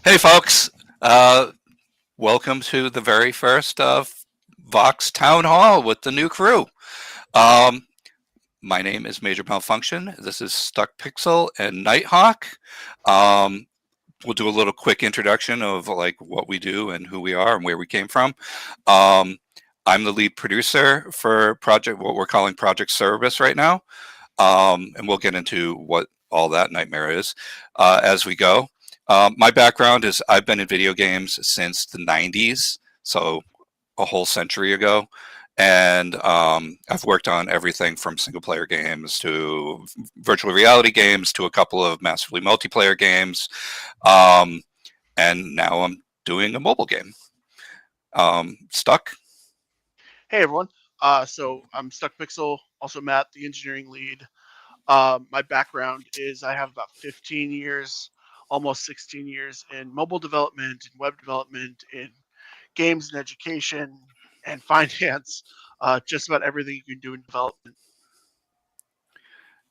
Hey, folks. Welcome to the very first VOX Town Hall with the new crew. Um, my name is Major Malfunction. This is Stuck Pixel and Nighthawk. Um, we'll do a little quick introduction of like what we do and who we are and where we came from. Um, I'm the lead producer for what we're calling Project Service right now. And we'll get into what all that nightmare is as we go. My background is I've been in video games since the 90s, so a whole century ago. And I've worked on everything from single player games to virtual reality games to a couple of massively multiplayer games. And now I'm doing a mobile game. Stuck? Hey everyone. So I'm Stuck Pixel, also Matt, the engineering lead. My background is I have about 15 years, almost 16 years in mobile development and web development, in games and education and finance. Just about everything you can do in development.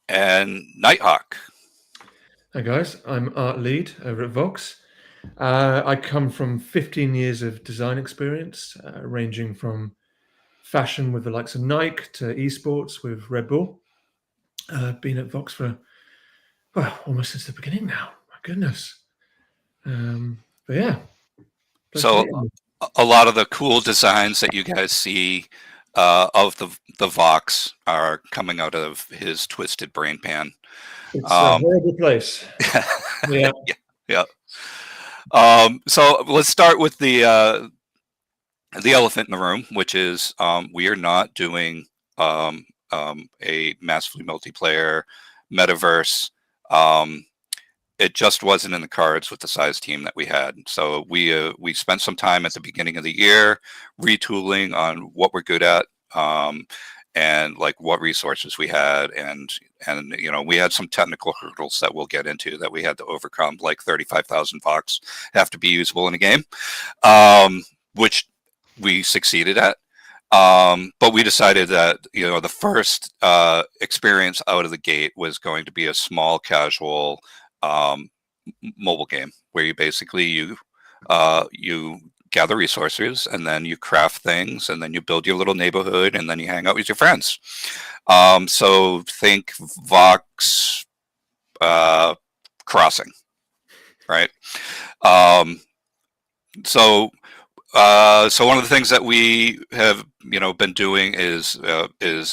And Nighthawk. Hi guys, I'm art lead over at Vox. I come from 15 years of design experience, ranging from fashion with the likes of Nike to esports with Red Bull. Been at Vox for, well, almost since the beginning now. My goodness. But yeah. So a lot of the cool designs that you guys see of the Vox are coming out of his twisted brain pan. It's a horrible place. Yeah. Yeah. So let's start with the elephant in the room, which is we are not doing a massively multiplayer metaverse. It just wasn't in the cards with the size team that we had. So we spent some time at the beginning of the year retooling on what we're good at, and like what resources we had, and you know, we had some technical hurdles that we'll get into that we had to overcome, like 35,000 Vox have to be usable in a game, which we succeeded at. But we decided that, you know, the first experience out of the gate was going to be a small casual mobile game where you basically you gather resources and then you craft things and then you build your little neighborhood and then you hang out with your friends. So think Vox Crossing, right? So one of the things that we have, you know, been doing is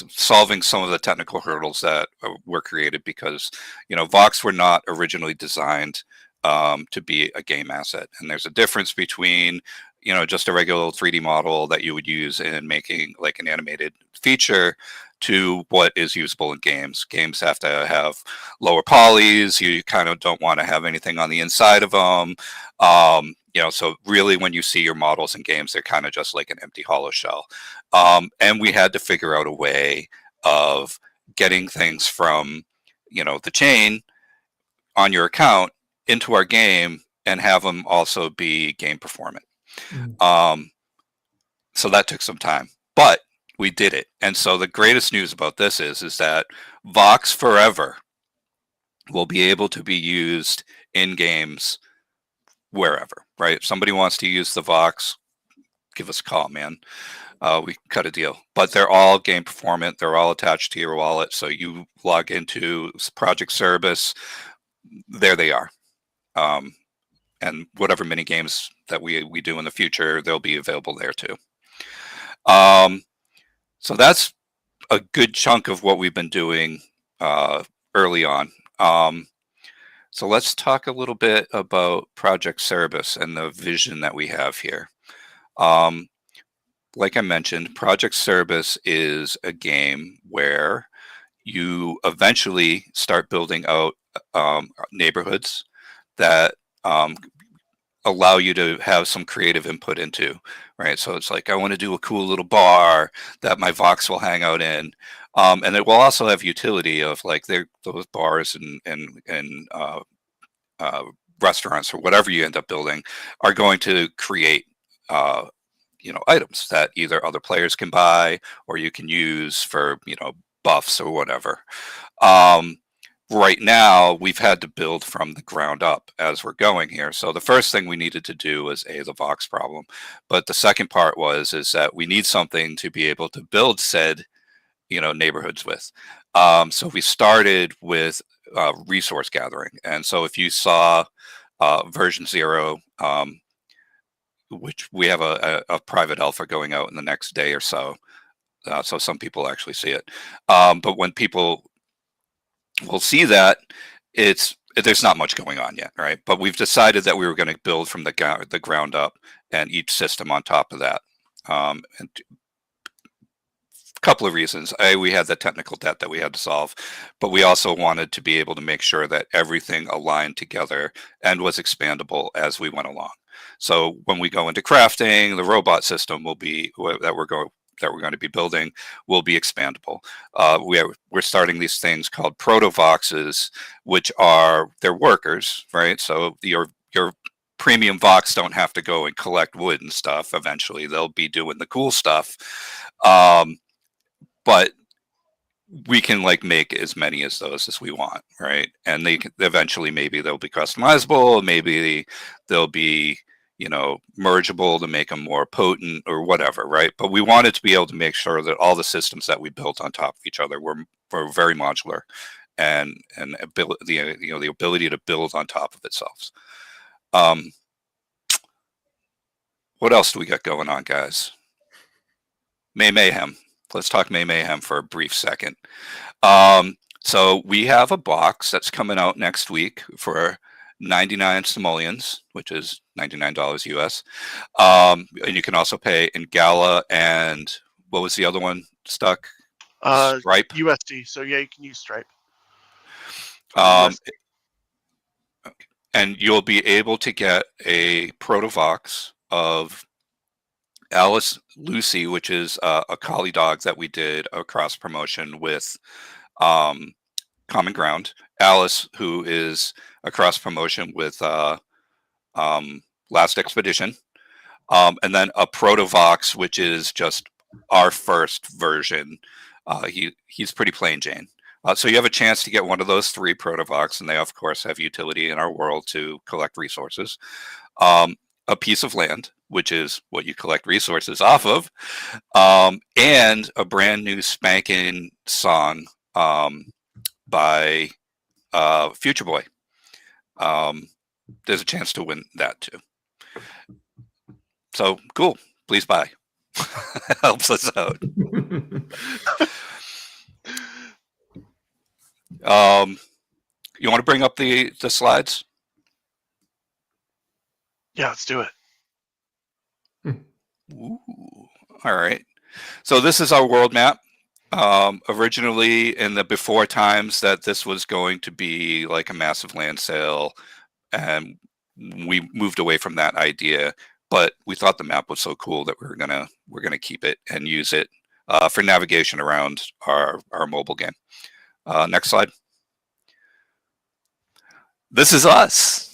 solving some of the technical hurdles that were created because, you know, Vox were not originally designed to be a game asset, and there's a difference between, you know, just a regular 3D model that you would use in making like an animated feature to what is usable in games. Games have to have lower polys. You kind of don't want to have anything on the inside of them. You know, so really when you see your models in games, they're kind of just like an empty hollow shell. And we had to figure out a way of getting things from, you know, the chain on your account into our game and have them also be game performant. So that took some time, but we did it. And so the greatest news about this is that Vox Forever will be able to be used in games wherever, right? If somebody wants to use the Vox, give us a call, man. We cut a deal. But they're all game performant. They're all attached to your wallet. So you log into Project Service, there they are. And whatever mini games that we do in the future, they'll be available there too. So that's a good chunk of what we've been doing early on. So let's talk a little bit about Project Service and the vision that we have here. Like I mentioned, Project Service is a game where you eventually start building out neighborhoods that allow you to have some creative input into, right? So it's like, I want to do a cool little bar that my Vox will hang out in. And it will also have utility of like those bars and restaurants or whatever you end up building are going to create, you know, items that either other players can buy or you can use for, you know, buffs or whatever. right now we've had to build from the ground up as we're going here. So the first thing we needed to do was the Vox problem, but the second part is that we need something to be able to build said neighborhoods with. So we started with resource gathering, and so if you saw version 0, which we have a private alpha going out in the next day or so, so some people actually see it, but when people will see that, there's not much going on yet, right? But we've decided that we were going to build from the ground up, and each system on top of that. And a couple of reasons. We had the technical debt that we had to solve, but we also wanted to be able to make sure that everything aligned together and was expandable as we went along. So when we go into crafting, the robot system will be that we're going to be building will be expandable. We're starting these things called proto-voxes, which are they're workers, right? So your premium Vox don't have to go and collect wood and stuff. Eventually, they'll be doing the cool stuff, but we can make as many as those as we want, right? And they eventually maybe they'll be customizable, maybe they'll be mergeable to make them more potent or whatever, right? But we wanted to be able to make sure that all the systems that we built on top of each other were very modular, and the ability to build on top of itself. What else do we got going on, guys? Mayhem. Let's talk Mayhem for a brief second. So we have a box that's coming out next week for 99 simoleons, which is $99 US. And you can also pay in Gala and what was the other one stuck? Stripe? USD. So yeah, you can use Stripe. And you'll be able to get a proto-vox of Alice Lucy, which is a collie dog that we did a cross promotion with Common Ground. Alice, who is a cross promotion with Last Expedition, and then a proto-vox, which is just our first version. He's pretty plain Jane. So you have a chance to get one of those 3 proto-vox, and they of course have utility in our world to collect resources. A piece of land, which is what you collect resources off of, and a brand new spanking song by Future Boy. There's a chance to win that too. So cool. Please buy. Helps us out. You want to bring up the slides? Yeah, let's do it. Ooh, all right. So this is our world map. Originally, in the before times that this was going to be like a massive land sale, and we moved away from that idea. But we thought the map was so cool that we're gonna keep it and use it for navigation around our mobile game. Next slide. This is us.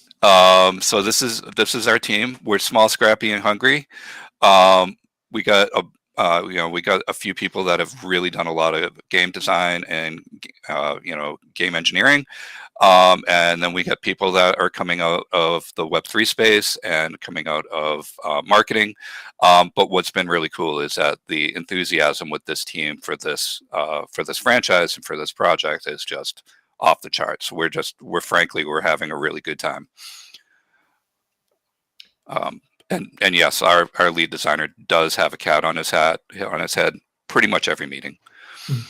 So this is our team. We're small, scrappy, and hungry. We got a few people that have really done a lot of game design and game engineering, and then we got people that are coming out of the Web3 space and coming out of marketing. But what's been really cool is that the enthusiasm with this team for this franchise and for this project is just off the charts. We're having a really good time. And yes, our lead designer does have a cat on his head pretty much every meeting. And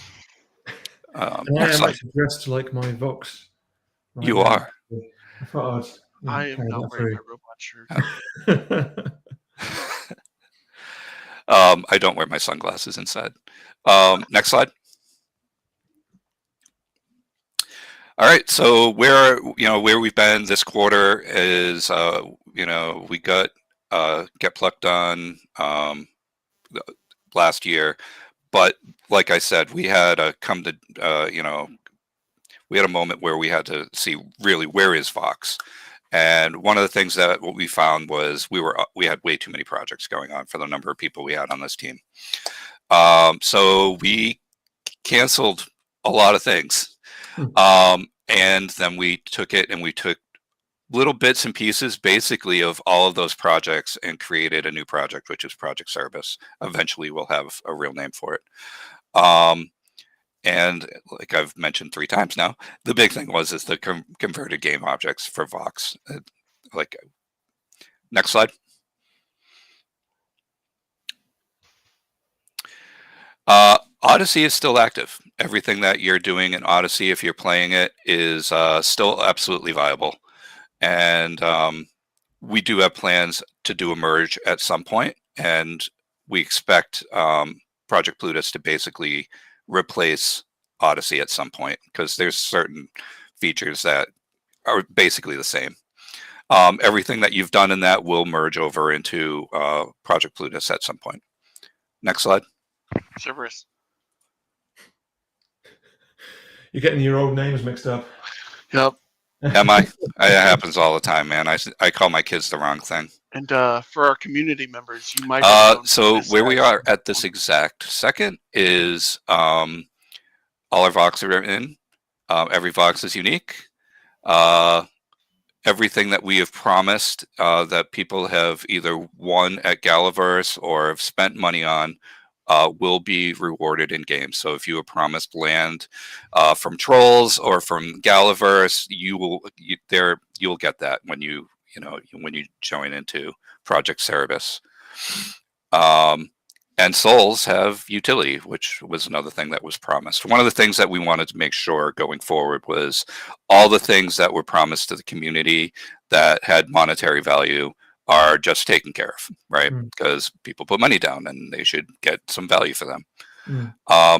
I am actually dressed like my Vox. Right You now. are. I thought I am not wearing my robot shirt. I don't wear my sunglasses inside. Next slide. All right, so where we've been this quarter is we got Get Plucked on last year, but like I said, we had we had a moment where we had to see really where is Vox, and one of the things that what we found was we had way too many projects going on for the number of people we had on this team. So we canceled a lot of things. and then we took it and we took little bits and pieces basically of all of those projects and created a new project, which is Project Service. Eventually we'll have a real name for it. And like I've mentioned 3 times now, the big thing was the converted game objects for Vox. Like, next slide. Odyssey is still active. Everything that you're doing in Odyssey, if you're playing it, is still absolutely viable. And we do have plans to do a merge at some point, and we expect Project Plutus to basically replace Odyssey at some point, because there's certain features that are basically the same. Everything that you've done in that will merge over into Project Plutus at some point. Next slide. Cerberus. You're getting your old names mixed up. Yep. Am I? It happens all the time, man. I call my kids the wrong thing. And for our community members, you might have known so this where we guy. are at this exact second is all our Vox are in. Every Vox is unique. Everything that we have promised that people have either won at Galaverse or have spent money on will be rewarded in game. So if you have promised land from Trolls or from Galaverse, you'll get that when you join into Project Service. And souls have utility, which was another thing that was promised. One of the things that we wanted to make sure going forward was all the things that were promised to the community that had monetary value are just taken care of, right? Because people put money down and they should get some value for them.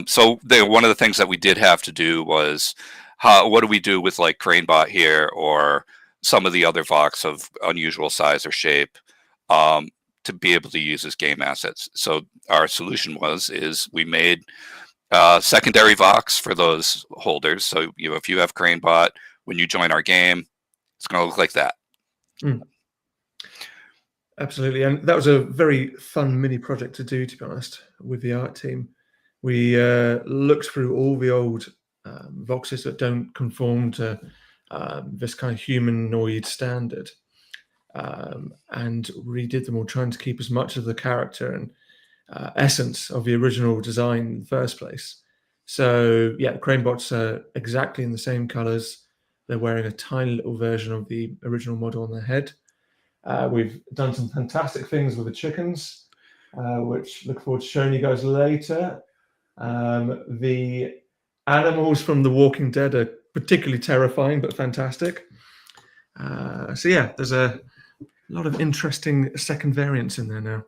So one of the things that we did have to do was, what do we do with like CraneBot here or some of the other Vox of unusual size or shape to be able to use as game assets? So our solution is we made secondary Vox for those holders. So if you have CraneBot, when you join our game, it's going to look like that. Absolutely, and that was a very fun mini project to do, to be honest, with the art team. We looked through all the old Voxes that don't conform to this kind of humanoid standard, and redid them all, trying to keep as much of the character and essence of the original design in the first place. So yeah, the CraneBots are exactly in the same colors. They're wearing a tiny little version of the original model on their head. We've done some fantastic things with the chickens, which look forward to showing you guys later. The animals from The Walking Dead are particularly terrifying, but fantastic. So yeah, there's a lot of interesting second variants in there now.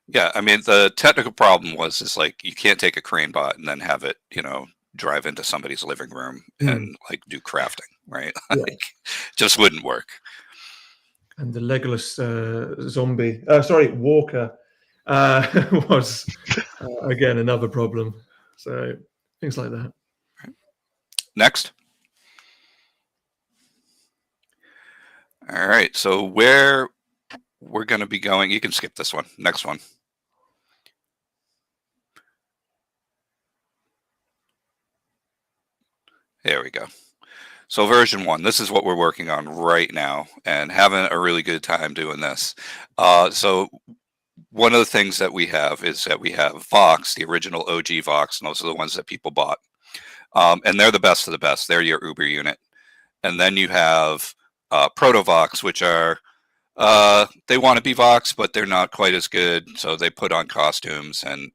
Yeah, I mean, the technical problem is like you can't take a CraneBot and then have it, drive into somebody's living room and like do crafting, right? Like, just wouldn't work. And the Legolas Walker was again another problem. So things like that. Right. Next. All right, so where we're going to be going, you can skip this one. Next one. There we go. So version 1, this is what we're working on right now and having a really good time doing this. So one of the things that we have is that we have Vox, the original OG Vox, and those are the ones that people bought. And they're the best of the best. They're your Uber unit. And then you have Proto Vox, which are, they want to be Vox, but they're not quite as good. So they put on costumes and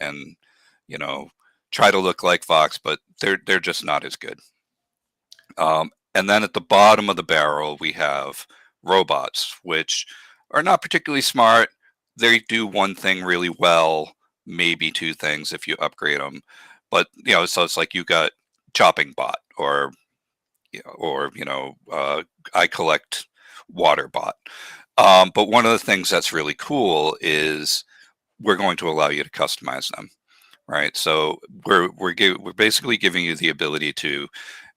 try to look like Vox, but they're just not as good. And then at the bottom of the barrel, we have robots, which are not particularly smart. They do one thing really well, maybe 2 things if you upgrade them. But, so it's like you got chopping bot or I collect water bot. But one of the things that's really cool is we're going to allow you to customize them, right? So we're basically giving you the ability to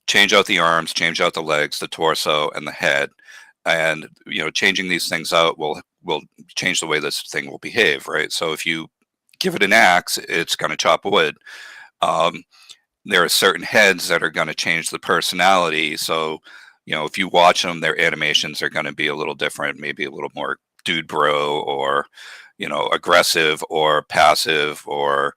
change out the arms, change out the legs, the torso, and the head. And, changing these things out will change the way this thing will behave, right? So if you give it an axe, it's going to chop wood. there are certain heads that are going to change the personality. So, if you watch them, their animations are going to be a little different, maybe a little more dude bro, or, aggressive or passive, or,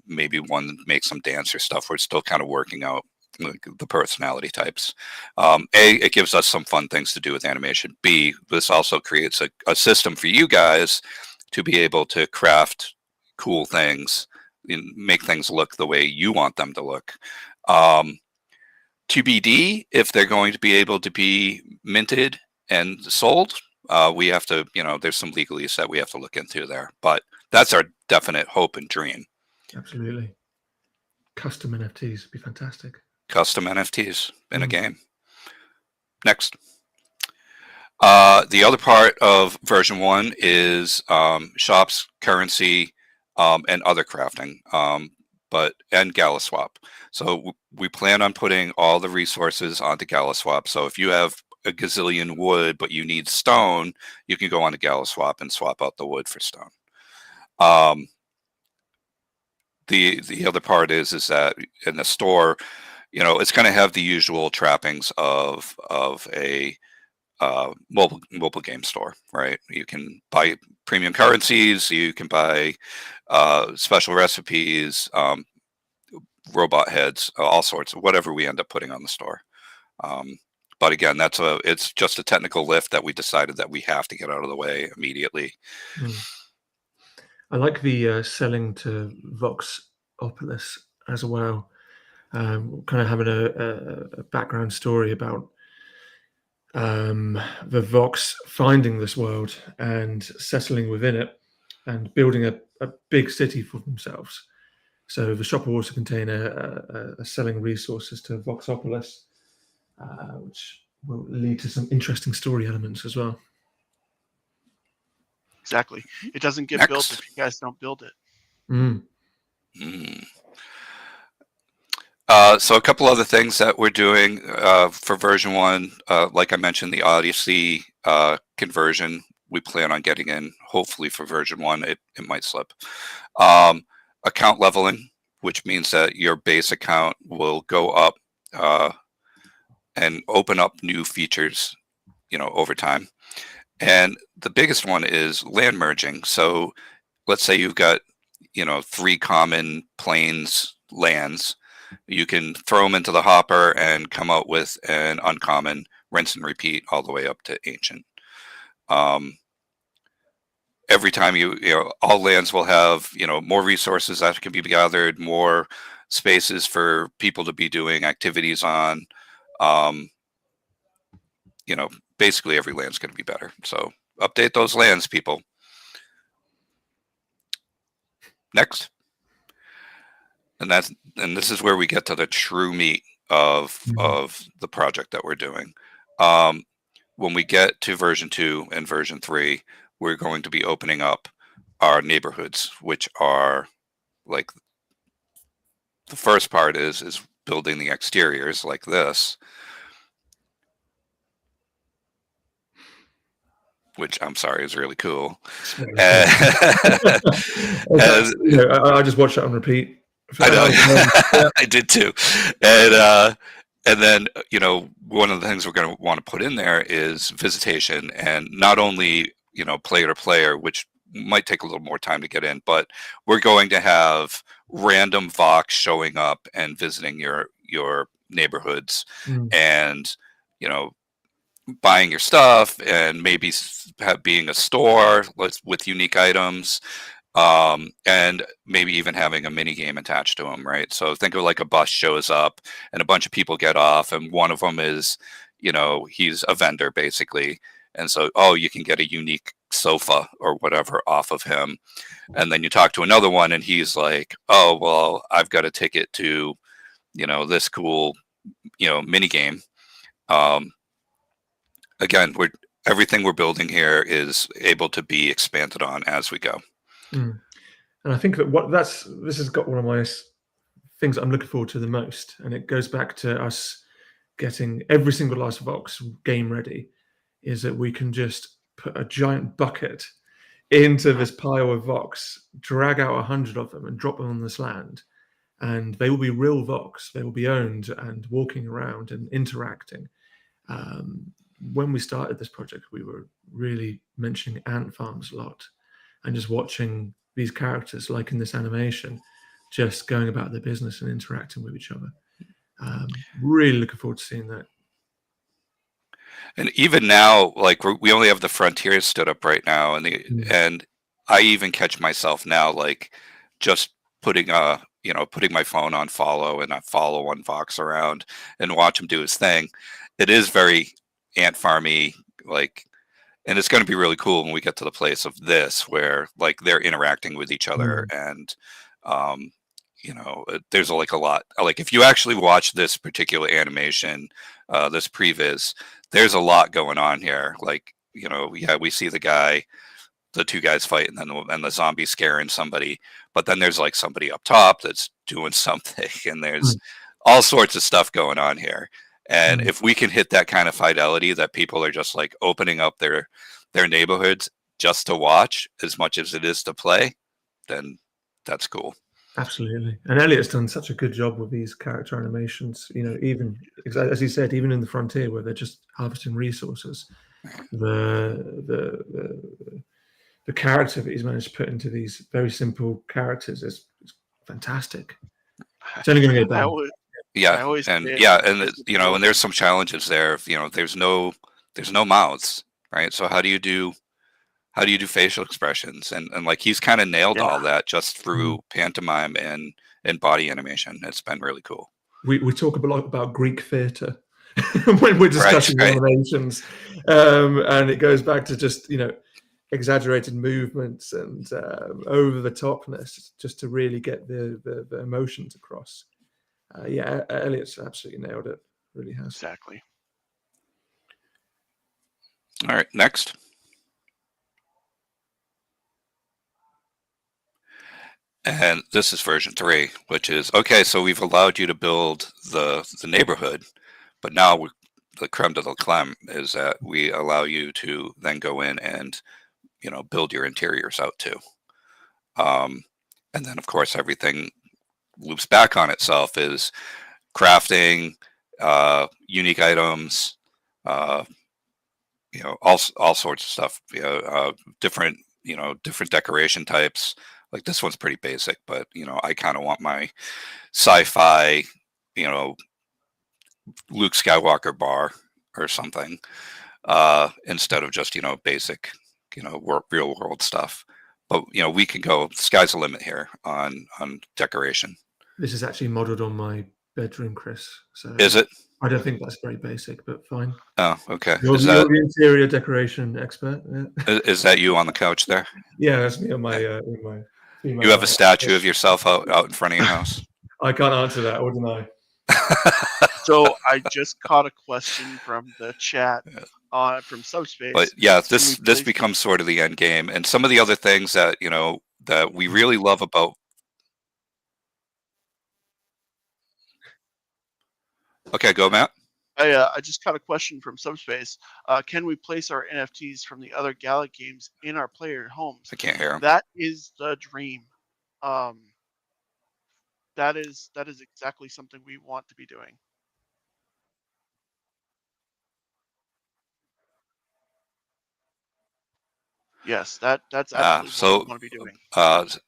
maybe one makes some dance or stuff. We're still kind of working out the personality types. A, it gives us some fun things to do with animation. B, this also creates a system for you guys to be able to craft cool things and make things look the way you want them to look. TBD, if they're going to be able to be minted and sold, we have to, there's some legalese that we have to look into there, but that's our definite hope and dream. Absolutely. Custom NFTs would be fantastic. Custom NFTs in a game. Next. The other part of version 1 is shops, currency, and other crafting, and GalaSwap. So we plan on putting all the resources onto GalaSwap. So if you have a gazillion wood, but you need stone, you can go on to GalaSwap and swap out the wood for stone. The other part is that in the store, it's going to have the usual trappings of a mobile game store, right? You can buy premium currencies, you can buy special recipes, robot heads, all sorts of whatever we end up putting on the store. But again, it's just a technical lift that we decided that we have to get out of the way immediately. I like the selling to Vox Opolis as well. Kind of having a background story about the Vox finding this world and settling within it and building a big city for themselves. So the shop will also contain a selling resources to Voxopolis, which will lead to some interesting story elements as well. Exactly. It doesn't get built if you guys don't build it. So a couple other things that we're doing for version 1, like I mentioned, the Odyssey conversion, we plan on getting in hopefully for version 1. It might slip. Account leveling, which means that your base account will go up and open up new features, over time. And the biggest one is land merging. So let's say you've got, 3 common plains lands. You can throw them into the hopper and come out with an uncommon, rinse and repeat all the way up to ancient. Every time all lands will have, more resources that can be gathered, more spaces for people to be doing activities on. Basically every land's going to be better. So update those lands, people. Next. And this is where we get to the true meat of the project that we're doing. When we get to version 2 and version 3, we're going to be opening up our neighborhoods, which are like the first part is building the exteriors like this, which I'm sorry is really cool. I just watched that on repeat. I know. I did too. And then, one of the things we're going to want to put in there is visitation, and not only, player to player, which might take a little more time to get in, but we're going to have random Vox showing up and visiting your neighborhoods and, buying your stuff, and maybe being a store with unique items. And maybe even having a mini game attached to them, right? So think of like a bus shows up and a bunch of people get off, and one of them is, he's a vendor basically. And so, you can get a unique sofa or whatever off of him. And then you talk to another one and he's like, oh, well, I've got a ticket to, this cool, mini game. Again, everything we're building here is able to be expanded on as we go. And I think that this has got one of my things that I'm looking forward to the most, and it goes back to us getting every single last Vox game ready, is that we can just put a giant bucket into this pile of Vox, drag out 100 of them and drop them on this land, and they will be real Vox. They will be owned and walking around and interacting. When we started this project, we were really mentioning ant farms a lot, and just watching these characters, like in this animation, just going about their business and interacting with each other. Really looking forward to seeing that. And even now, like we only have the frontiers stood up right now, and I even catch myself now, like just putting putting my phone on follow, and I follow one Vox around and watch him do his thing. It is very ant farmy, like, and it's going to be really cool when we get to the place of this where like they're interacting with each other, and there's like a lot. Like if you actually watch this particular animation, this previs, there's a lot going on here. Like, we see the two guys fight, and the zombie scaring somebody, but then there's like somebody up top that's doing something, and there's all sorts of stuff going on here. And if we can hit that kind of fidelity that people are just like opening up their neighborhoods just to watch as much as it is to play, then that's cool. Absolutely. And Elliot's done such a good job with these character animations, even as you said, even in the frontier where they're just harvesting resources, the character that he's managed to put into these very simple characters is fantastic. It's only going to get better. And there's some challenges there. There's no mouths, right? So how do you do facial expressions? And like he's kind of nailed all that just through pantomime and body animation. It's been really cool. We talk a lot about Greek theater when we're discussing animations, and it goes back to just exaggerated movements and over the topness, just to really get the emotions across. Elliot's absolutely nailed it. Really has. Exactly. All right, next. And this is version 3, which is okay. So we've allowed you to build the neighborhood, but now the creme de la creme is that we allow you to then go in and build your interiors out too. And then of course everything loops back on itself, is crafting, unique items, all sorts of stuff, different decoration types. Like this one's pretty basic, but I kind of want my sci-fi, Luke Skywalker bar or something, instead of just basic, real world stuff. But we can go. Sky's the limit here on decoration. This is actually modeled on my bedroom, Chris. So is it? I don't think that's very basic, but fine. Oh, okay. You're the interior decoration expert. Yeah. Is that you on the couch there? Yeah, that's me on my. In my you have a statue of yourself out in front of your house? I can't answer that, or deny. So I just caught a question from the chat from Subspace. But yeah, this becomes sort of the end game, and some of the other things that that we really love about. Okay, go Matt. I just caught a question from Subspace. Can we place our NFTs from the other Gala games in our player homes? I can't hear him. That is the dream. That is exactly something we want to be doing. Yes, that's absolutely what we want to be doing.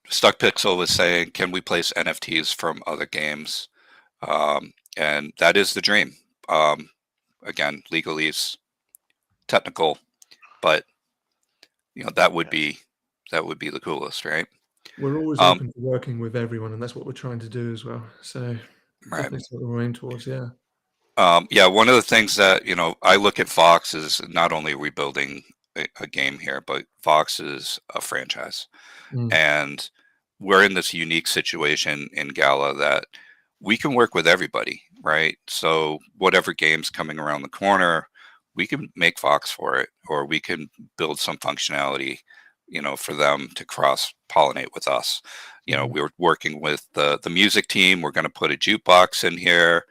Stuck Pixel was saying, can we place NFTs from other games? And that is the dream. Again, legalese, technical, but that would be the coolest, right? We're always open to working with everyone, and that's what we're trying to do as well. So that's what we're aiming towards. Yeah. One of the things that I look at Vox is not only are we building a game here, but Vox is a franchise, and we're in this unique situation in Gala that we can work with everybody, right? So whatever game's coming around the corner, we can make Vox for it, or we can build some functionality, for them to cross-pollinate with us. We're working with the music team. We're going to put a jukebox in here,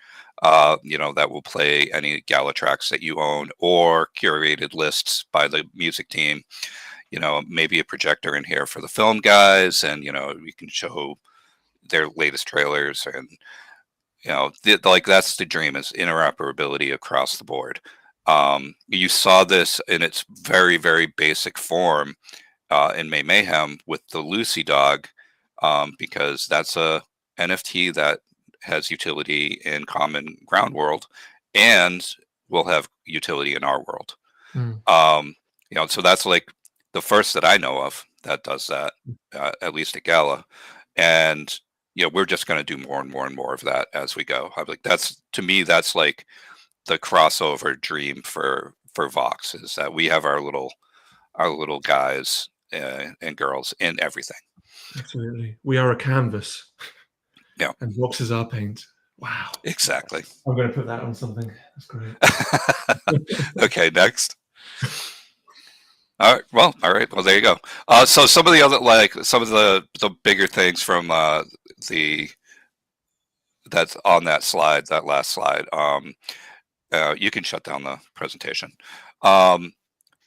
that will play any Gala tracks that you own, or curated lists by the music team. Maybe a projector in here for the film guys, and we can show their latest trailers, and like that's the dream, is interoperability across the board. You saw this in its very, very basic form in Mayhem with the Lucy dog, because that's a NFT that has utility in common ground world and will have utility in our world. So that's like the first that I know of that does that, at least at Gala. And we're just going to do more and more and more of that as we go. I'm like, to me, that's like the crossover dream for Vox, is that we have our little guys and girls in everything. Absolutely. We are a canvas. Yeah. And Vox is our paint. Wow. Exactly. I'm going to put that on something. That's great. Okay, next. All right. Well, there you go. So some of the other, some of the bigger things from that's on that slide, that last slide. You can shut down the presentation. Some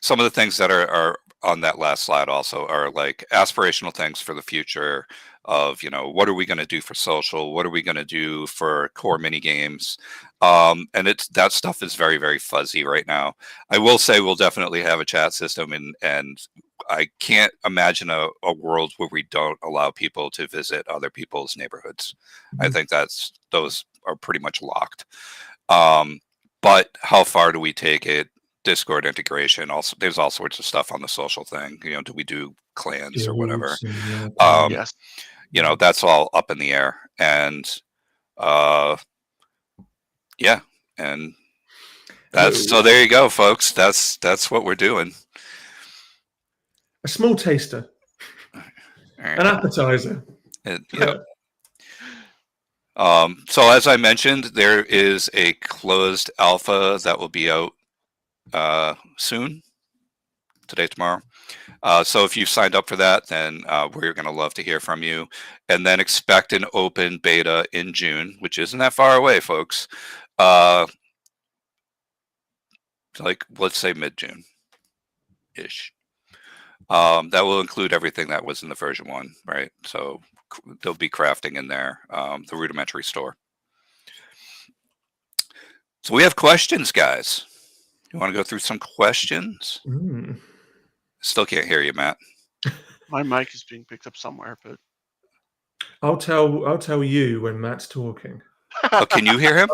of the things that are on that last slide also are like aspirational things for the future of, what are we going to do for social? What are we going to do for core mini games? And that stuff is very, very fuzzy right now. I will say we'll definitely have a chat system, and I can't imagine a world where we don't allow people to visit other people's neighborhoods. I think those are pretty much locked. But how far do we take it? Discord integration. Also, there's all sorts of stuff on the social thing. Do we do clans or whatever? Yes. That's all up in the air. And and so there you go, folks. That's what we're doing. A small taster. An appetizer. Yeah. So as I mentioned, there is a closed alpha that will be out soon, today, tomorrow. So if you've signed up for that, then we're going to love to hear from you. And then expect an open beta in June, which isn't that far away, folks. Like, let's say mid-June-ish. That will include everything that was in the version 1, right? So there'll be crafting in there, the rudimentary store. So we have questions, guys. You want to go through some questions? Still can't hear you, Matt. My mic is being picked up somewhere, but I'll tell you when Matt's talking. Oh, can you hear him?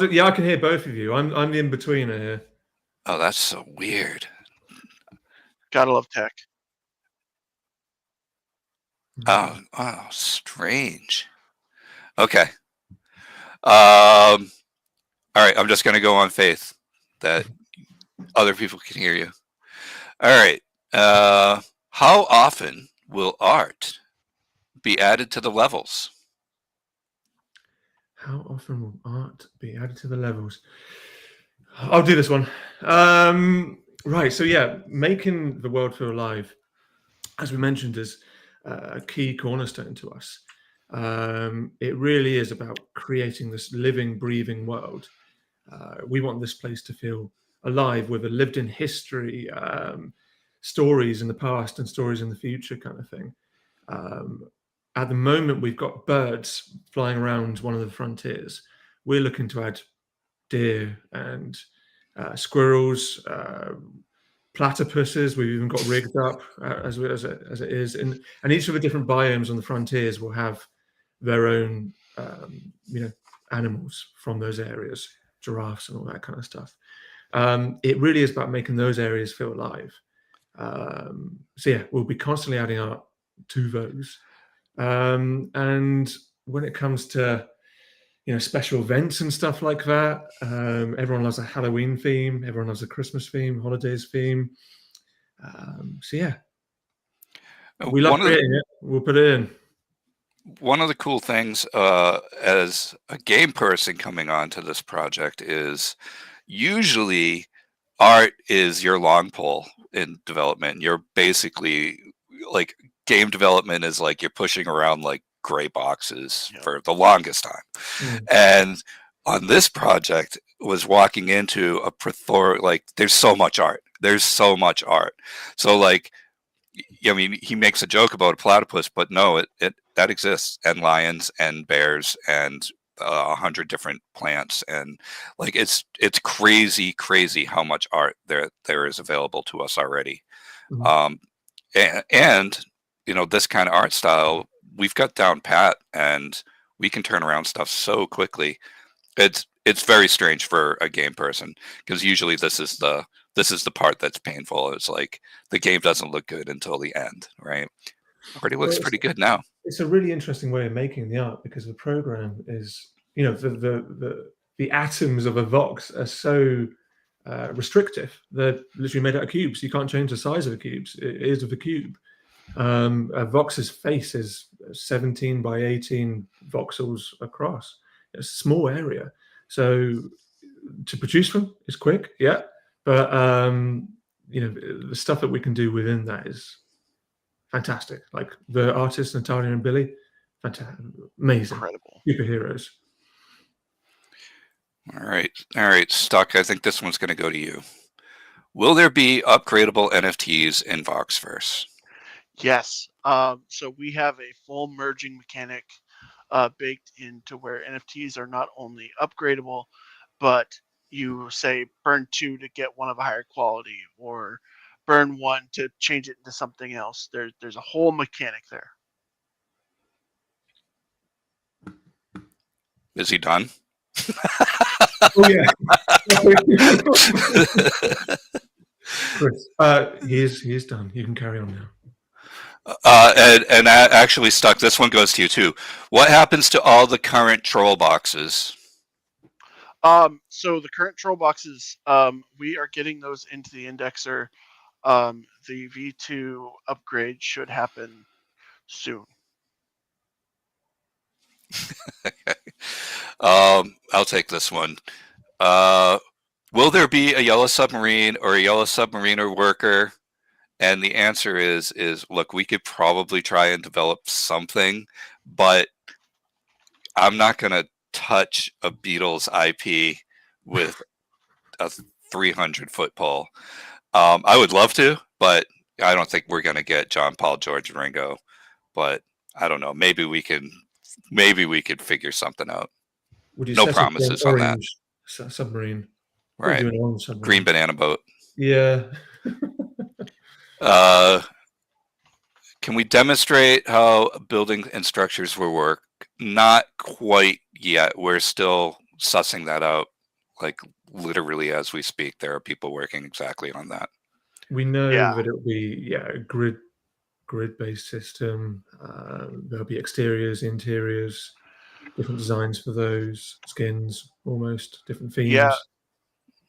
Yeah, I can hear both of you. I'm the in-betweener here. Oh, that's so weird. Gotta love tech. Oh, strange. Okay. All right, I'm just gonna go on faith that other people can hear you. All right. How often will art be added to the levels? How often will art be added to the levels? I'll do this one. Right. So yeah, making the world feel alive, as we mentioned, is a key cornerstone to us. It really is about creating this living, breathing world. We want this place to feel alive with a lived-in history, stories in the past and stories in the future, kind of thing. At the moment, we've got birds flying around one of the frontiers. We're looking to add deer and squirrels, platypuses. We've even got rigged up as it is, and each of the different biomes on the frontiers will have their own, animals from those areas, giraffes and all that kind of stuff. It really is about making those areas feel alive. So yeah, we'll be constantly adding art to those. And when it comes to special events and stuff like that, everyone loves a Halloween theme, everyone loves a Christmas theme, holidays theme. So yeah, we love creating it. We'll put it in. One of the cool things as a game person coming onto this project is usually art is your long pole in development. You're basically like, game development is like you're pushing around like gray boxes for the longest time. And on this project was walking into a plethora, like there's so much art. So like I mean, he makes a joke about a platypus, but no, it that exists, and lions and bears and 100 different plants, and like it's crazy how much art there is available to us already. Mhm. And you know, this kind of art style we've got down pat, and we can turn around stuff so quickly. It's very strange for a game person, because usually this is the part that's painful. It's like the game doesn't look good until the end, right? Already Well, looks pretty good now. it's a really interesting way of making the art, because the program is, you know, the atoms of a Vox are so restrictive. They're literally made out of cubes. You can't change the size of the cubes. It is of a cube. A Vox's face is 17 by 18 voxels across. It's a small area. So to produce them is quick, yeah. But you know, the stuff that we can do within that is fantastic. Like the artists, Natalia and Billy, fantastic, amazing, Incredible. superheroes. All right, Stuck. I think this one's going to go to you. Will there be upgradable NFTs in Voxverse? Yes. So we have a full merging mechanic baked into where NFTs are not only upgradable, but you say burn 2 to get one of a higher quality, or burn 1 to change it into something else. There's a whole mechanic there. Is he done? Oh yeah. Chris, he is done. You can carry on now. And actually, Stuck, this one goes to you too. What happens to all the current troll boxes? So the current troll boxes, we are getting those into the indexer. The V2 upgrade should happen soon. I'll take this one. Will there be a yellow submarine or a yellow submariner worker? And the answer is look, we could probably try and develop something, but I'm not going to touch a Beatles IP with a 300-foot pole. I would love to, but I don't think we're going to get John, Paul, George, and Ringo. But I don't know. Maybe we could figure something out. Would you No set up an promises on that. orange submarine? Right. Do an orange submarine. Green banana boat. Yeah. Can we demonstrate how building and structures will work? Not quite yet. We're still sussing that out. Like literally as we speak, there are people working exactly on that. We know Yeah. that it'll be a grid-based system. There'll be exteriors, interiors, different designs for those, skins, almost different themes. Yeah.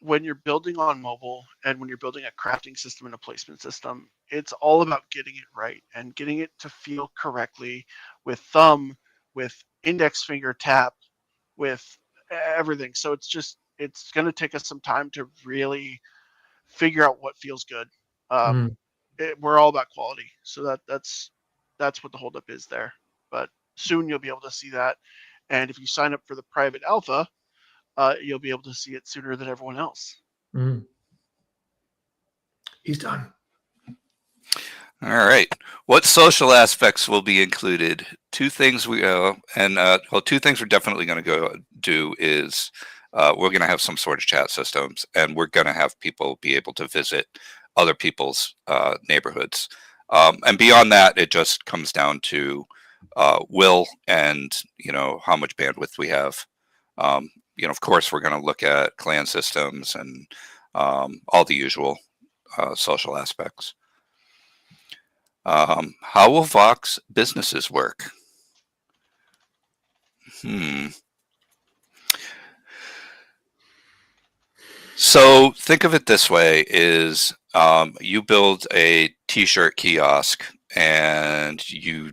When you're building on mobile and when you're building a crafting system and a placement system, it's all about getting it right and getting it to feel correctly with thumb, with index finger tap, with everything. So it's going to take us some time to really figure out what feels good. We're all about quality. So that's what the holdup is there. But soon you'll be able to see that. And if you sign up for the private alpha, you'll be able to see it sooner than everyone else. He's done. All right. What social aspects will be included? Two things we're definitely going to go do is we're going to have some sort of chat systems, and we're going to have people be able to visit other people's neighborhoods. And beyond that, it just comes down to will and how much bandwidth we have. Of course, we're going to look at clan systems and all the usual social aspects. How will Vox businesses work? So think of it this way: is you build a T-shirt kiosk, and you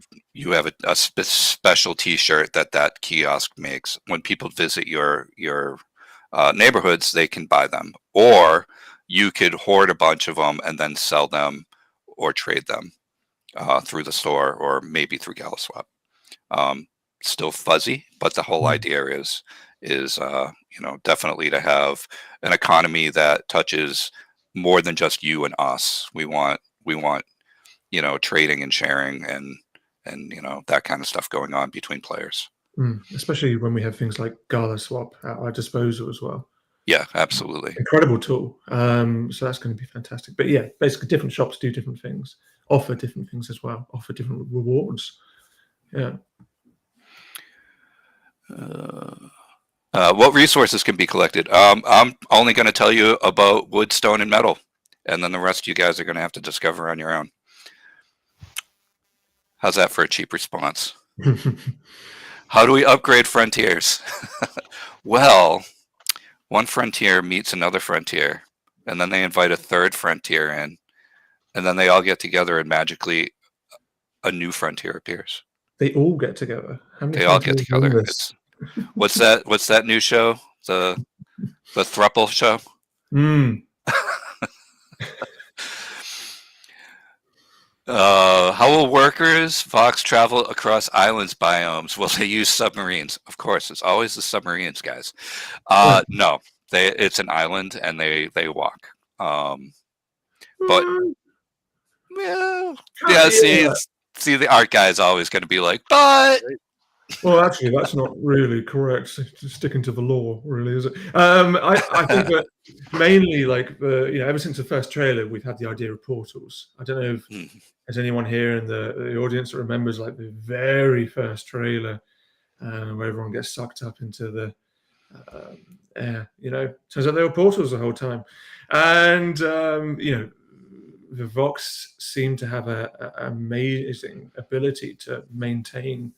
have a special T-shirt that kiosk makes. When people visit your neighborhoods, they can buy them, or you could hoard a bunch of them and then sell them or trade them through the store, or maybe through GalaSwap. Still fuzzy, but the whole idea is definitely to have an economy that touches more than just you and us. We want you know, trading and sharing and you know, that kind of stuff going on between players. Especially when we have things like GalaSwap at our disposal as well. Yeah, absolutely. Incredible tool. So that's going to be fantastic. But yeah, basically different shops do different things, offer different things as well, offer different rewards. Yeah. What resources can be collected? I'm only going to tell you about wood, stone, and metal, and then the rest you guys are going to have to discover on your own. How's that for a cheap response? How do we upgrade frontiers? Well, one frontier meets another frontier, and then they invite a third frontier in, and then they all get together, and magically a new frontier appears. They all get together. How many They all get frontiers are in together. this? What's that new show? The thruple show? How will workers Vox travel across islands biomes? Will they use submarines? Of course, it's always the submarines, guys. No, it's an island and they walk. But yeah, see, the art guy is always going to be like, but. Well, actually, that's not really correct. Sticking to the law, really, is it? I think that mainly, like ever since the first trailer, we've had the idea of portals. I don't know if there's anyone here in the audience that remembers like the very first trailer, where everyone gets sucked up into the air. You know, turns out there were portals the whole time, and the Vox seem to have an amazing ability to maintain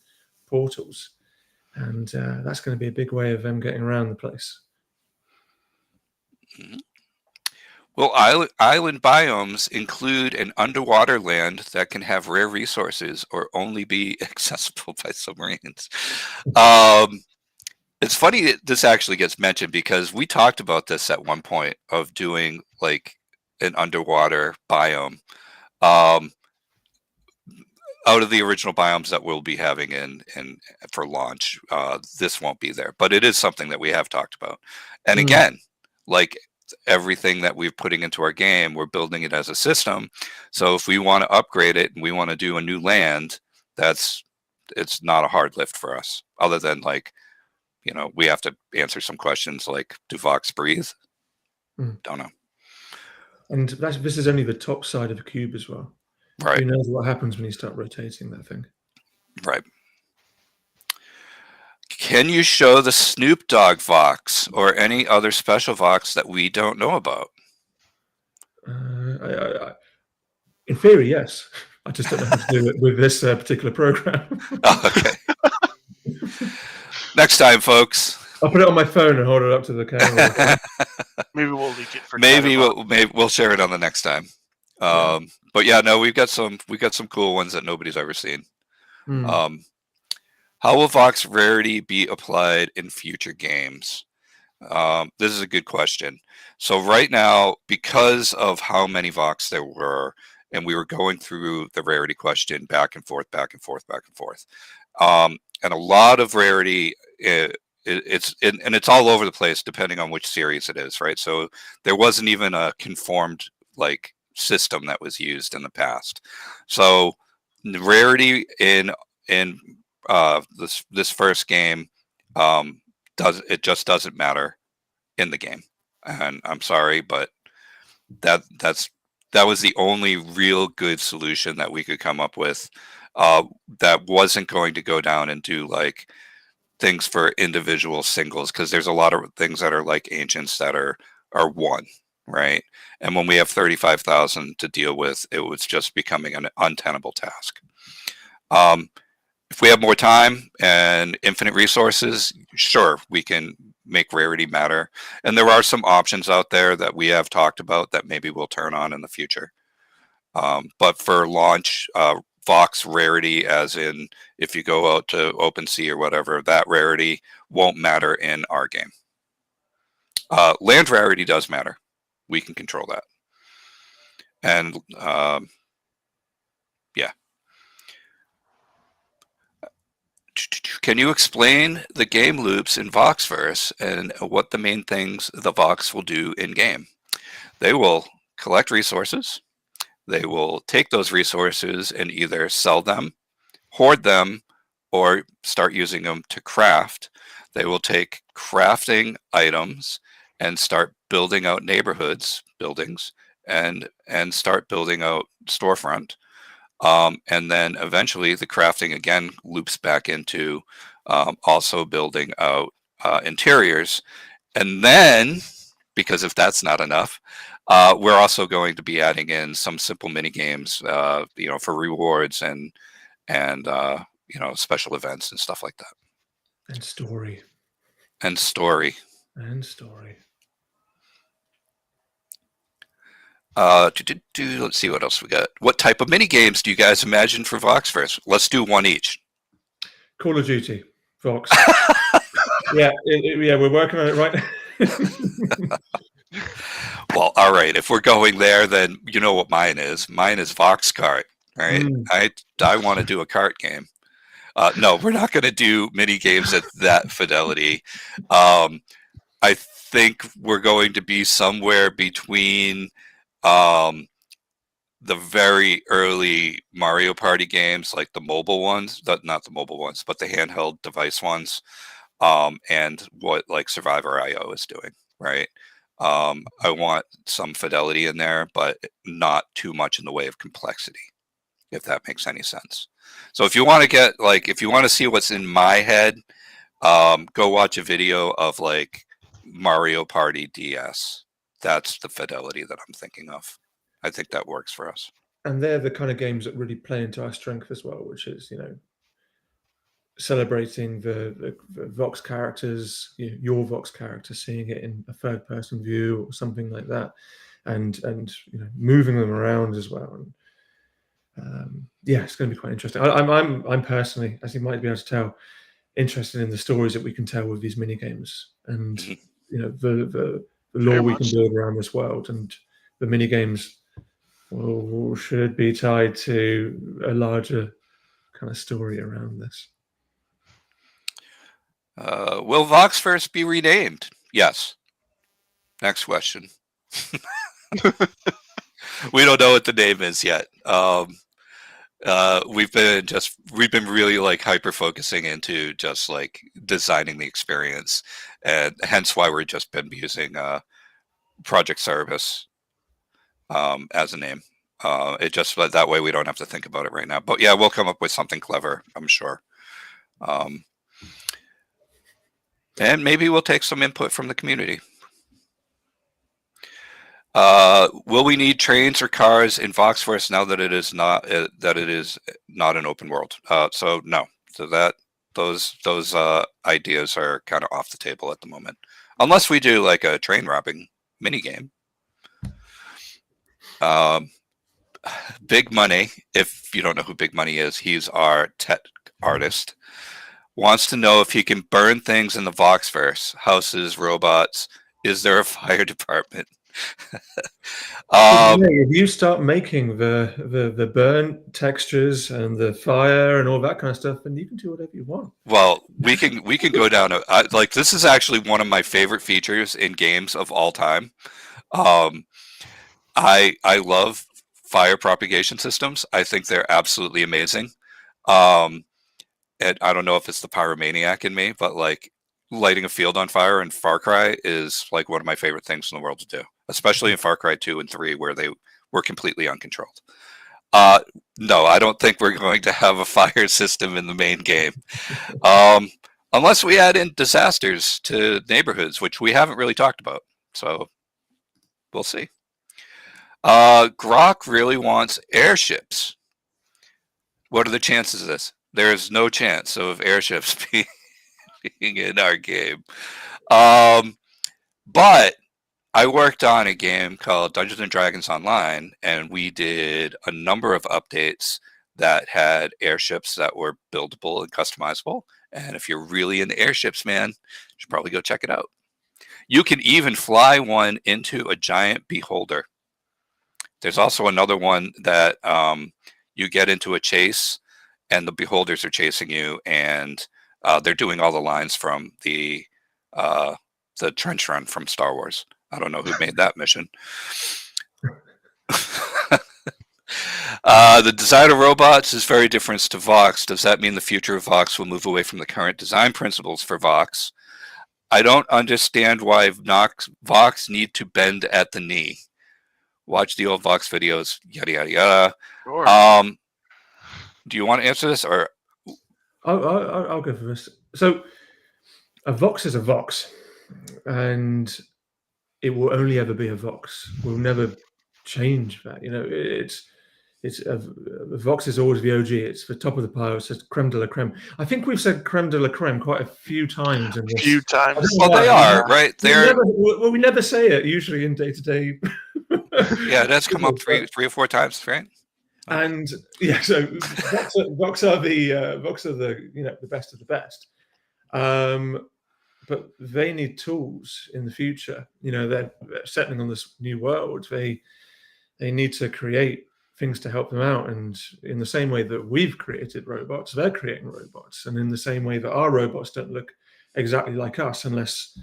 portals, and that's going to be a big way of them getting around the place. Well, island biomes include an underwater land that can have rare resources or only be accessible by submarines. It's funny that this actually gets mentioned because we talked about this at one point of doing like an underwater biome. Out of the original biomes that we'll be having in for launch, this won't be there, but it is something that we have talked about. And again, like everything that we're putting into our game, we're building it as a system. So if we want to upgrade it and we want to do a new land, it's not a hard lift for us, other than like, you know, we have to answer some questions like, do Vox breathe? Don't know. And this is only the top side of a cube as well. Right. Who knows what happens when you start rotating that thing? Right. Can you show the Snoop Dogg Vox or any other special Vox that we don't know about? In theory, yes. I just don't know how to do it with this particular program. Oh, okay. Next time, folks. I'll put it on my phone and hold it up to the camera. Maybe we'll leak it for. Maybe we'll share it on the next time. But yeah, no, we've got some cool ones that nobody's ever seen. How will Vox rarity be applied in future games? This is a good question. So right now, because of how many Vox there were, and we were going through the rarity question back and forth, and a lot of rarity, it's all over the place depending on which series it is, right? So there wasn't even a conformed like system that was used in the past. So rarity in this first game just doesn't matter in the game, and I'm sorry, but that was the only real good solution that we could come up with that wasn't going to go down and do like things for individual singles, because there's a lot of things that are like ancients that are one, right? And when we have 35,000 to deal with, it was just becoming an untenable task. If we have more time and infinite resources, sure, we can make rarity matter. And there are some options out there that we have talked about that maybe we'll turn on in the future. But for launch, Vox rarity, as in if you go out to OpenSea or whatever, that rarity won't matter in our game. Land rarity does matter. We can control that. And yeah. Can you explain the game loops in Voxverse and what the main things the Vox will do in game? They will collect resources. they will take those resources and either sell them, hoard them, or start using them to craft. They will take crafting items and start building out buildings, and start building out storefront. And then eventually the crafting again loops back into also building out interiors. And then, because if that's not enough, we're also going to be adding in some simple mini games, for rewards and special events and stuff like that. And story. And story. And story. Let's see what else we got. What type of mini games do you guys imagine for VOXverse? Let's do one each. Call of Duty, Vox. yeah, we're working on it right now. Well, all right. If we're going there, then you know what mine is. Mine is Vox Kart. Right? I want to do a kart game. No, we're not going to do mini games at that fidelity. I think we're going to be somewhere between the very early Mario Party games, like the mobile ones, not the mobile ones, but the handheld device ones, and what like Survivor.io is doing, right? I want some fidelity in there, but not too much in the way of complexity, if that makes any sense. So if you want to see what's in my head, go watch a video of like Mario Party DS. That's the fidelity that I'm thinking of. I think that works for us. And they're the kind of games that really play into our strength as well, which is, celebrating the Vox characters, your Vox character, seeing it in a third person view or something like that, and moving them around as well. And it's going to be quite interesting. I'm personally, as you might be able to tell, interested in the stories that we can tell with these mini games, and the lore we can build around this world, and the mini games should be tied to a larger kind of story around this. Will VOXverse be renamed? Yes. Next question. We don't know what the name is yet. We've been really like hyper focusing into just like designing the experience, and hence why we've just been using Project Service as a name. It just that way we don't have to think about it right now. But yeah, we'll come up with something clever, I'm sure. And maybe we'll take some input from the community. Will we need trains or cars in VOXverse now that it is not an open world? So no. So those ideas are kind of off the table at the moment, unless we do like a train robbing mini game. Big Money, if you don't know who Big Money is, he's our tech artist. Wants to know if he can burn things in the VOXverse, houses, robots. Is there a fire department? If you start making the burn textures and the fire and all that kind of stuff, then you can do whatever you want. Well, we can go down like this is actually one of my favorite features in games of all time. I love fire propagation systems. I think they're absolutely amazing. And I don't know if it's the pyromaniac in me, but like lighting a field on fire in Far Cry is like one of my favorite things in the world to do, especially in Far Cry 2 and 3, where they were completely uncontrolled. No, I don't think we're going to have a fire system in the main game. Unless we add in disasters to neighborhoods, which we haven't really talked about. So we'll see. Grok really wants airships. What are the chances of this? There is no chance of airships being in our game. But I worked on a game called Dungeons and Dragons Online, and we did a number of updates that had airships that were buildable and customizable. And if you're really into airships, man, you should probably go check it out. You can even fly one into a giant beholder. There's also another one that you get into a chase, and the beholders are chasing you, and they're doing all the lines from the trench run from Star Wars. I don't know who made that mission. The design of robots is very different to Vox. Does that mean the future of Vox will move away from the current design principles for Vox? I don't understand why Vox need to bend at the knee. Watch the old Vox videos, yada, yada, yada. Sure. Do you want to answer this, or? I'll go for this. So a Vox is a Vox, and it will only ever be a Vox. We'll never change that. You know, it's a Vox is always the OG. It's the top of the pile. It's creme de la creme. I think we've said creme de la creme quite a few times in this. A few times. Well, they are, right? We never say it usually in day-to-day. Yeah, that's come up three or four times, right? And yeah, so Vox are the the best of the best. But they need tools in the future. You know, they're settling on this new world. They need to create things to help them out. And in the same way that we've created robots, they're creating robots. And in the same way that our robots don't look exactly like us, unless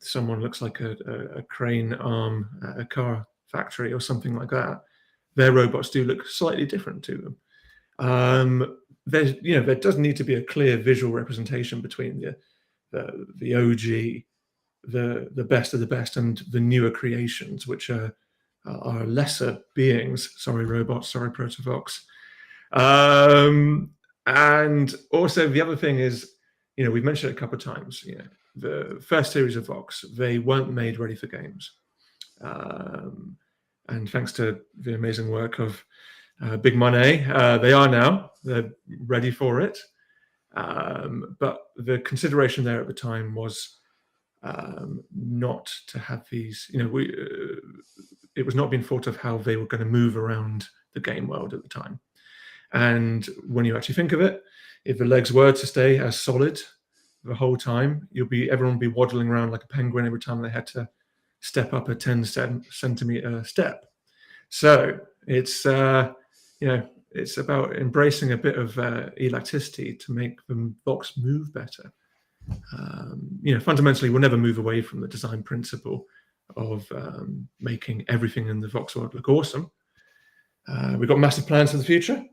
someone looks like a crane arm at a car factory or something like that, their robots do look slightly different to them. There does need to be a clear visual representation between the OG, the best of the best, and the newer creations, which are lesser beings. Sorry, robots. Sorry, Protovox. And also the other thing is, we've mentioned it a couple of times. The first series of Vox, they weren't made ready for games, and thanks to the amazing work of Big Money, they are now. They're ready for it. But the consideration there at the time was not to have these. It was not being thought of how they were going to move around the game world at the time. And when you actually think of it, if the legs were to stay as solid the whole time, everyone would be waddling around like a penguin every time they had to step up a 10-centimeter step. So it's it's about embracing a bit of elasticity to make the Vox move better. Fundamentally, we'll never move away from the design principle of making everything in the Vox world look awesome. We've got massive plans for the future.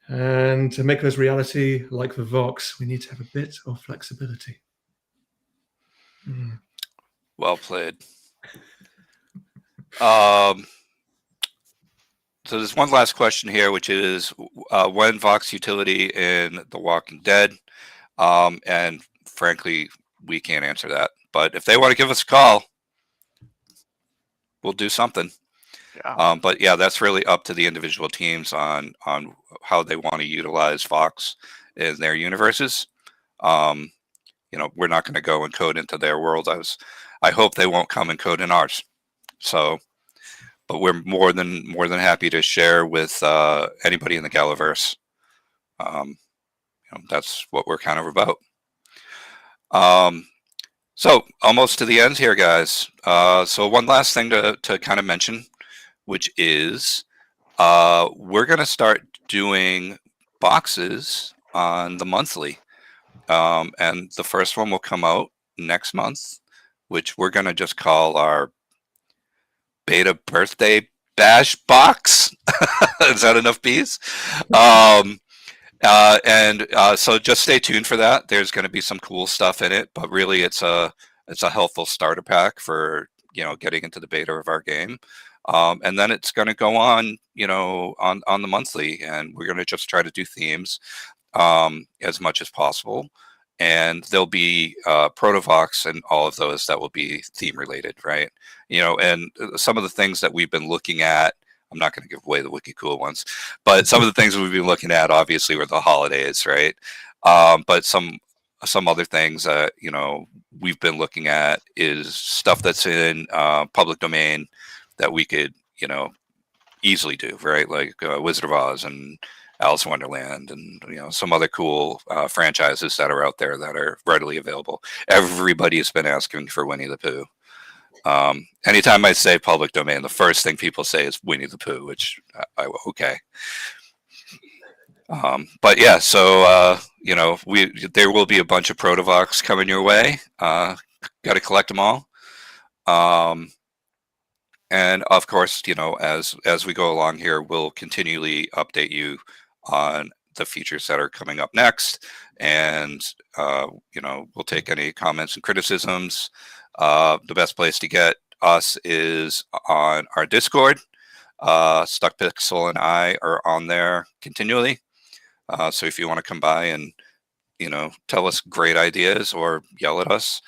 And to make those reality, like the Vox, we need to have a bit of flexibility. Well played. So there's one last question here, which is when Vox Utility in The Walking Dead? And frankly, we can't answer that. But if they want to give us a call, we'll do something. Yeah. But yeah, that's really up to the individual teams on how they want to utilize Vox in their universes. We're not going to go and code into their world. I hope they won't come and code in ours. So, but we're more than happy to share with anybody in the Galaverse. That's what we're kind of about. So almost to the end here, guys. So one last thing to kind of mention, which is we're going to start doing boxes on the monthly. And the first one will come out next month, which we're going to just call our beta birthday bash box. Is that enough bees? So just stay tuned for that. There's going to be some cool stuff in it, but really it's a helpful starter pack for getting into the beta of our game. And then it's going to go on on the monthly, and we're going to just try to do themes as much as possible. And there'll be Protovox and all of those that will be theme related, right? And some of the things that we've been looking at, I'm not going to give away the wiki cool ones, but some of the things we've been looking at obviously were the holidays, right? But some other things that we've been looking at is stuff that's in public domain that we could easily do, right? Like Wizard of Oz and Alice in Wonderland, and some other cool franchises that are out there that are readily available. Everybody has been asking for Winnie the Pooh. Anytime I say public domain, the first thing people say is Winnie the Pooh, which okay. But yeah, so there will be a bunch of Protovox coming your way. Got to collect them all. And of course, you know, as we go along here, we'll continually update you on the features that are coming up next, and you know, we'll take any comments and criticisms. The best place to get us is on our Discord. Stuck Pixel and I are on there continually. So if you want to come by and, you know, tell us great ideas or yell at us,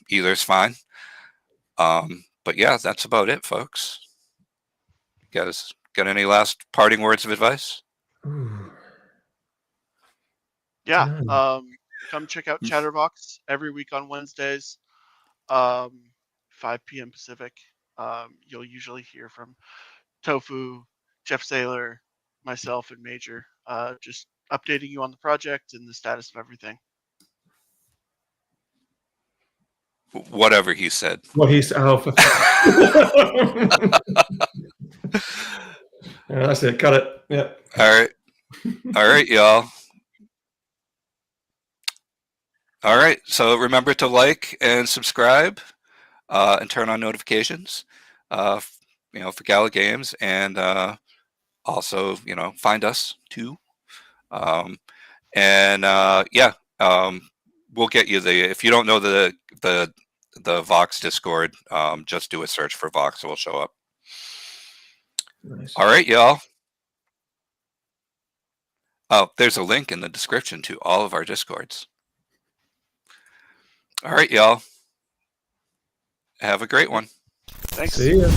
either's fine. But yeah, that's about it, folks. You guys got any last parting words of advice? Ooh. Yeah. No. Come check out Chatterbox every week on Wednesdays, 5 p.m. Pacific. You'll usually hear from Tofu, Jeff Saylor, myself, and Major, just updating you on the project and the status of everything. Whatever he said. What he's alpha. Yeah, that's it. Cut it. Yeah. All right, y'all. All right. So remember to like and subscribe, and turn on notifications, you know, for Gala Games, and also, you know, find us too. And yeah, we'll get you if you don't know the Vox Discord, just do a search for Vox, it will show up. Nice. All right, y'all. Oh, there's a link in the description to all of our Discords. All right, y'all. Have a great one. Thanks. See ya.